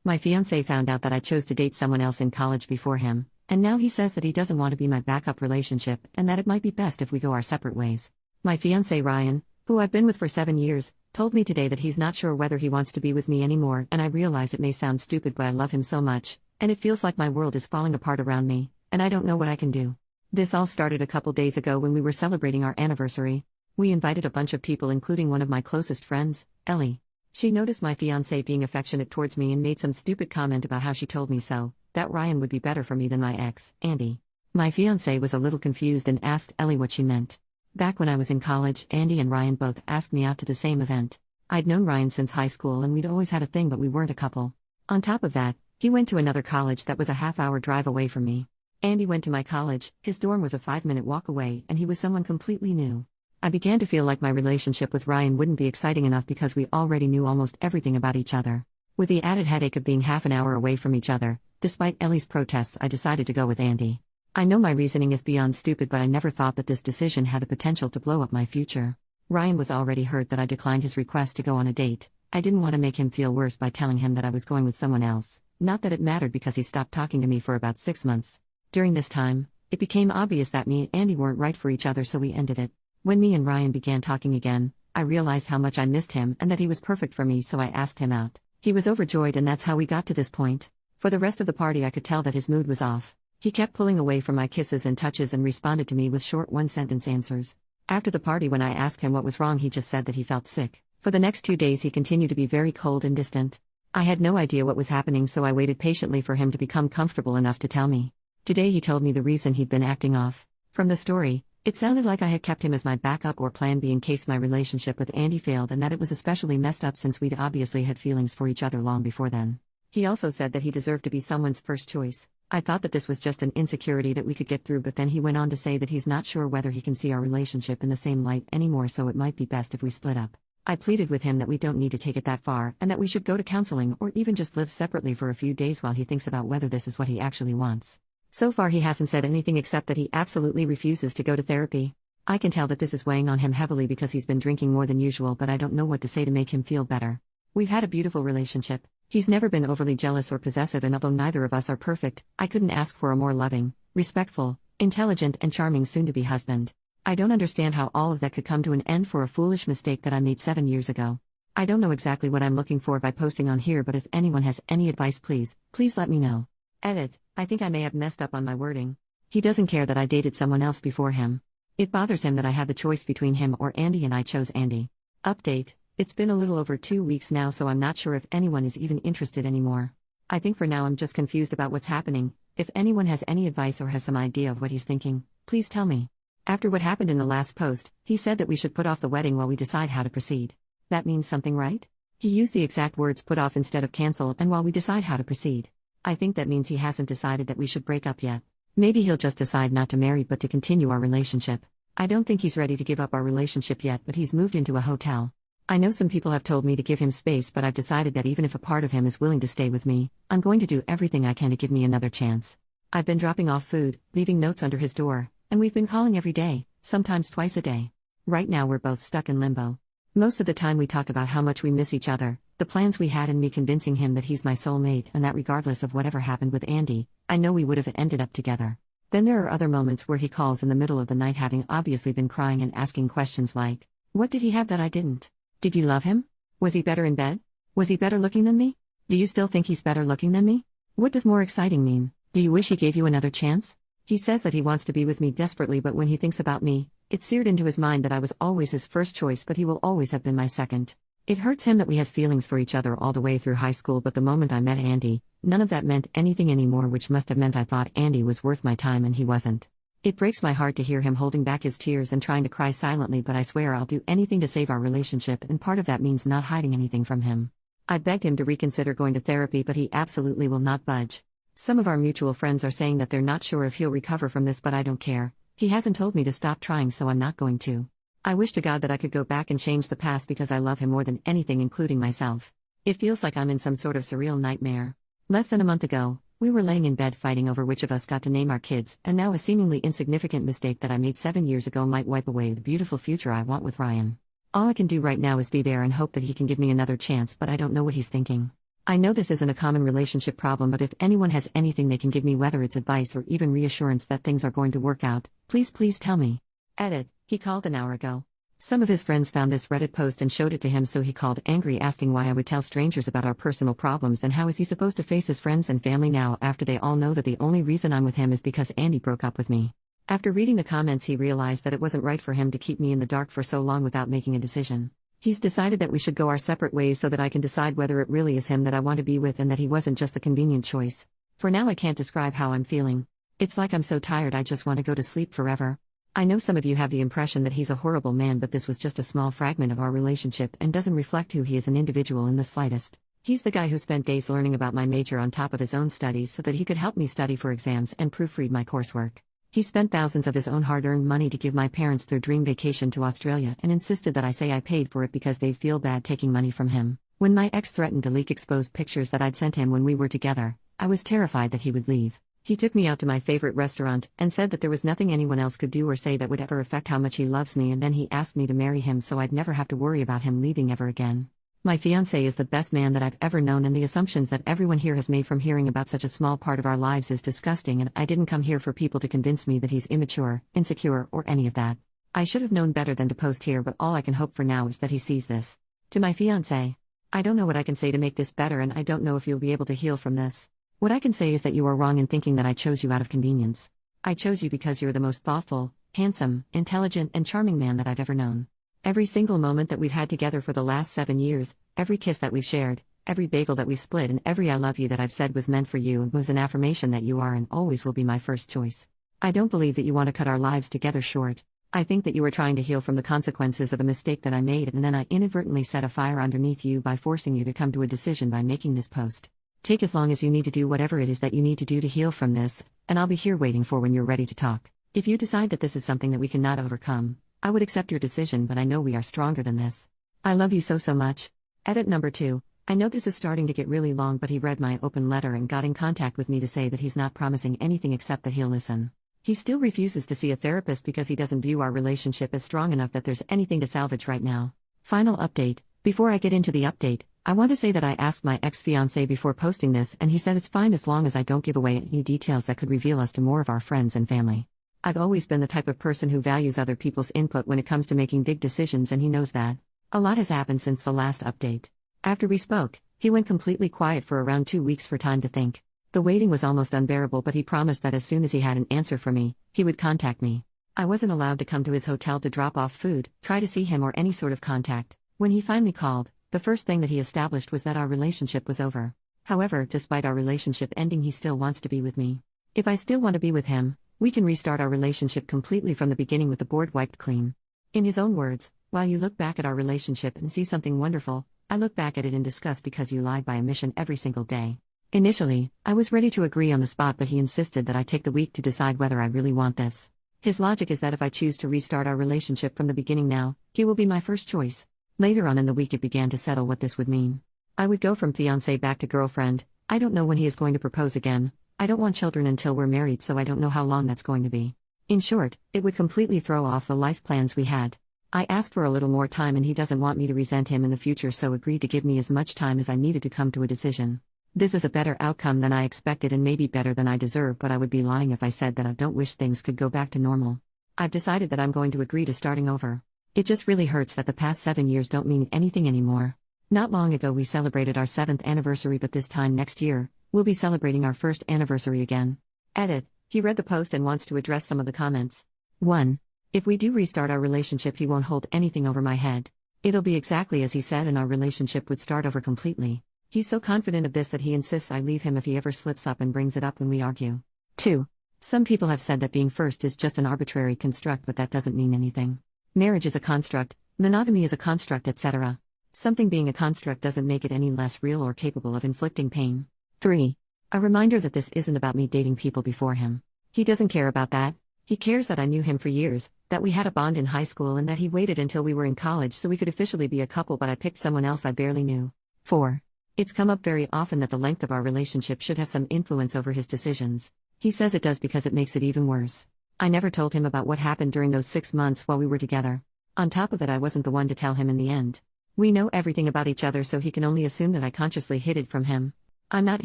My fiancé found out that I chose to date someone else in college before him, and now he says that he doesn't want to be my backup relationship and that it might be best if we go our separate ways. My fiancé Ryan, who I've been with for 7 years, told me today that he's not sure whether he wants to be with me anymore, and I realize it may sound stupid, but I love him so much, and it feels like my world is falling apart around me, and I don't know what I can do. This all started a couple days ago when we were celebrating our anniversary. We invited a bunch of people, including one of my closest friends, Ellie. She noticed my fiancé being affectionate towards me and made some stupid comment about how she told me so, that Ryan would be better for me than my ex, Andy. My fiancé was a little confused and asked Ellie what she meant. Back when I was in college, Andy and Ryan both asked me out to the same event. I'd known Ryan since high school and we'd always had a thing, but we weren't a couple. On top of that, he went to another college that was a half-hour drive away from me. Andy went to my college, his dorm was a 5-minute walk away, and he was someone completely new. I began to feel like my relationship with Ryan wouldn't be exciting enough because we already knew almost everything about each other. With the added headache of being half an hour away from each other, despite Ellie's protests, I decided to go with Andy. I know my reasoning is beyond stupid, but I never thought that this decision had the potential to blow up my future. Ryan was already hurt that I declined his request to go on a date. I didn't want to make him feel worse by telling him that I was going with someone else, not that it mattered because he stopped talking to me for about 6 months. During this time, it became obvious that me and Andy weren't right for each other, so we ended it. When me and Ryan began talking again, I realized how much I missed him and that he was perfect for me, so I asked him out. He was overjoyed, and that's how we got to this point. For the rest of the party, I could tell that his mood was off. He kept pulling away from my kisses and touches and responded to me with short one-sentence answers. After the party, when I asked him what was wrong, he just said that he felt sick. For the next 2 days, he continued to be very cold and distant. I had no idea what was happening, so I waited patiently for him to become comfortable enough to tell me. Today he told me the reason he'd been acting off. From the story, it sounded like I had kept him as my backup or plan B in case my relationship with Andy failed, and that it was especially messed up since we'd obviously had feelings for each other long before then. He also said that he deserved to be someone's first choice. I thought that this was just an insecurity that we could get through, but then he went on to say that he's not sure whether he can see our relationship in the same light anymore, so it might be best if we split up. I pleaded with him that we don't need to take it that far, and that we should go to counseling or even just live separately for a few days while he thinks about whether this is what he actually wants. So far he hasn't said anything except that he absolutely refuses to go to therapy. I can tell that this is weighing on him heavily because he's been drinking more than usual, but I don't know what to say to make him feel better. We've had a beautiful relationship. He's never been overly jealous or possessive, and although neither of us are perfect, I couldn't ask for a more loving, respectful, intelligent, and charming soon-to-be husband. I don't understand how all of that could come to an end for a foolish mistake that I made 7 years ago. I don't know exactly what I'm looking for by posting on here, but if anyone has any advice, please let me know. Edit: I think I may have messed up on my wording. He doesn't care that I dated someone else before him. It bothers him that I had the choice between him or Andy, and I chose Andy. Update: it's been a little over 2 weeks now, so I'm not sure if anyone is even interested anymore. I think for now I'm just confused about what's happening. If anyone has any advice or has some idea of what he's thinking, please tell me. After what happened in the last post, he said that we should put off the wedding while we decide how to proceed. That means something, right? He used the exact words put off instead of cancel and while we decide how to proceed. I think that means he hasn't decided that we should break up yet. Maybe he'll just decide not to marry but to continue our relationship. I don't think he's ready to give up our relationship yet, but he's moved into a hotel. I know some people have told me to give him space, but I've decided that even if a part of him is willing to stay with me, I'm going to do everything I can to give me another chance. I've been dropping off food, leaving notes under his door, and we've been calling every day, sometimes twice a day. Right now we're both stuck in limbo. Most of the time we talk about how much we miss each other, the plans we had, and me convincing him that he's my soulmate and that regardless of whatever happened with Andy, I know we would have ended up together. Then there are other moments where he calls in the middle of the night, having obviously been crying and asking questions like, what did he have that I didn't? Did you love him? Was he better in bed? Was he better looking than me? Do you still think he's better looking than me? What does more exciting mean? Do you wish he gave you another chance? He says that he wants to be with me desperately, but when he thinks about me, it's seared into his mind that I was always his first choice, but he will always have been my second. It hurts him that we had feelings for each other all the way through high school, but the moment I met Andy, none of that meant anything anymore, which must have meant I thought Andy was worth my time and he wasn't. It breaks my heart to hear him holding back his tears and trying to cry silently, but I swear I'll do anything to save our relationship, and part of that means not hiding anything from him. I begged him to reconsider going to therapy, but he absolutely will not budge. Some of our mutual friends are saying that they're not sure if he'll recover from this, but I don't care. He hasn't told me to stop trying, so I'm not going to. I wish to God that I could go back and change the past because I love him more than anything, including myself. It feels like I'm in some sort of surreal nightmare. Less than a month ago, we were laying in bed fighting over which of us got to name our kids, and now a seemingly insignificant mistake that I made 7 years ago might wipe away the beautiful future I want with Ryan. All I can do right now is be there and hope that he can give me another chance, but I don't know what he's thinking. I know this isn't a common relationship problem, but if anyone has anything they can give me, whether it's advice or even reassurance that things are going to work out, please tell me. Edit. He called an hour ago. Some of his friends found this Reddit post and showed it to him, so he called angry, asking why I would tell strangers about our personal problems and how is he supposed to face his friends and family now after they all know that the only reason I'm with him is because Andy broke up with me. After reading the comments, he realized that it wasn't right for him to keep me in the dark for so long without making a decision. He's decided that we should go our separate ways so that I can decide whether it really is him that I want to be with and that he wasn't just the convenient choice. For now, I can't describe how I'm feeling. It's like I'm so tired I just want to go to sleep forever. I know some of you have the impression that he's a horrible man, but this was just a small fragment of our relationship and doesn't reflect who he is an individual in the slightest. He's the guy who spent days learning about my major on top of his own studies so that he could help me study for exams and proofread my coursework. He spent thousands of his own hard-earned money to give my parents their dream vacation to Australia and insisted that I say I paid for it because they'd feel bad taking money from him. When my ex threatened to leak exposed pictures that I'd sent him when we were together, I was terrified that he would leave. He took me out to my favorite restaurant and said that there was nothing anyone else could do or say that would ever affect how much he loves me, and then he asked me to marry him so I'd never have to worry about him leaving ever again. My fiancé is the best man that I've ever known, and the assumptions that everyone here has made from hearing about such a small part of our lives is disgusting, and I didn't come here for people to convince me that he's immature, insecure, or any of that. I should have known better than to post here, but all I can hope for now is that he sees this. To my fiancé, I don't know what I can say to make this better, and I don't know if you'll be able to heal from this. What I can say is that you are wrong in thinking that I chose you out of convenience. I chose you because you're the most thoughtful, handsome, intelligent, and charming man that I've ever known. Every single moment that we've had together for the last 7 years, every kiss that we've shared, every bagel that we've split, and every I love you that I've said was meant for you and was an affirmation that you are and always will be my first choice. I don't believe that you want to cut our lives together short. I think that you are trying to heal from the consequences of a mistake that I made, and then I inadvertently set a fire underneath you by forcing you to come to a decision by making this post. Take as long as you need to do whatever it is that you need to do to heal from this, and I'll be here waiting for when you're ready to talk. If you decide that this is something that we cannot overcome, I would accept your decision, but I know we are stronger than this. I love you so much. Edit number 2. I know this is starting to get really long, but he read my open letter and got in contact with me to say that he's not promising anything except that he'll listen. He still refuses to see a therapist because he doesn't view our relationship as strong enough that there's anything to salvage right now. Final update. Before I get into the update, I want to say that I asked my ex-fiancé before posting this, and he said it's fine as long as I don't give away any details that could reveal us to more of our friends and family. I've always been the type of person who values other people's input when it comes to making big decisions, and he knows that. A lot has happened since the last update. After we spoke, he went completely quiet for around 2 weeks for time to think. The waiting was almost unbearable, but he promised that as soon as he had an answer for me, he would contact me. I wasn't allowed to come to his hotel to drop off food, try to see him, or any sort of contact. When he finally called, the first thing that he established was that our relationship was over. However, despite our relationship ending, he still wants to be with me. If I still want to be with him, we can restart our relationship completely from the beginning with the board wiped clean. In his own words, while you look back at our relationship and see something wonderful, I look back at it in disgust because you lied by omission every single day. Initially, I was ready to agree on the spot, but he insisted that I take the week to decide whether I really want this. His logic is that if I choose to restart our relationship from the beginning now, he will be my first choice. Later on in the week it began to settle what this would mean. I would go from fiancé back to girlfriend. I don't know when he is going to propose again. I don't want children until we're married, so I don't know how long that's going to be. In short, it would completely throw off the life plans we had. I asked for a little more time, and he doesn't want me to resent him in the future, so agreed to give me as much time as I needed to come to a decision. This is a better outcome than I expected and maybe better than I deserve, but I would be lying if I said that I don't wish things could go back to normal. I've decided that I'm going to agree to starting over. It just really hurts that the past 7 years don't mean anything anymore. Not long ago we celebrated our 7th anniversary, but this time next year, we'll be celebrating our 1st anniversary again. Edit. He read the post and wants to address some of the comments. 1. If we do restart our relationship, he won't hold anything over my head. It'll be exactly as he said, and our relationship would start over completely. He's so confident of this that he insists I leave him if he ever slips up and brings it up when we argue. 2. Some people have said that being first is just an arbitrary construct, but that doesn't mean anything. Marriage is a construct, monogamy is a construct, etc. Something being a construct doesn't make it any less real or capable of inflicting pain. 3. A reminder that this isn't about me dating people before him. He doesn't care about that. He cares that I knew him for years, that we had a bond in high school, and that he waited until we were in college so we could officially be a couple, but I picked someone else I barely knew. 4. It's come up very often that the length of our relationship should have some influence over his decisions. He says it does because it makes it even worse. I never told him about what happened during those 6 months while we were together. On top of it, I wasn't the one to tell him in the end. We know everything about each other, so he can only assume that I consciously hid it from him. I'm not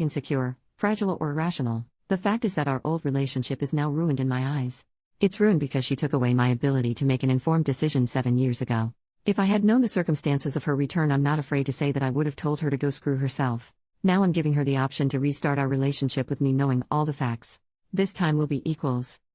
insecure, fragile, or irrational. The fact is that our old relationship is now ruined in my eyes. It's ruined because she took away my ability to make an informed decision 7 years ago. If I had known the circumstances of her return, I'm not afraid to say that I would have told her to go screw herself. Now I'm giving her the option to restart our relationship with me, knowing all the facts. This time will be equals.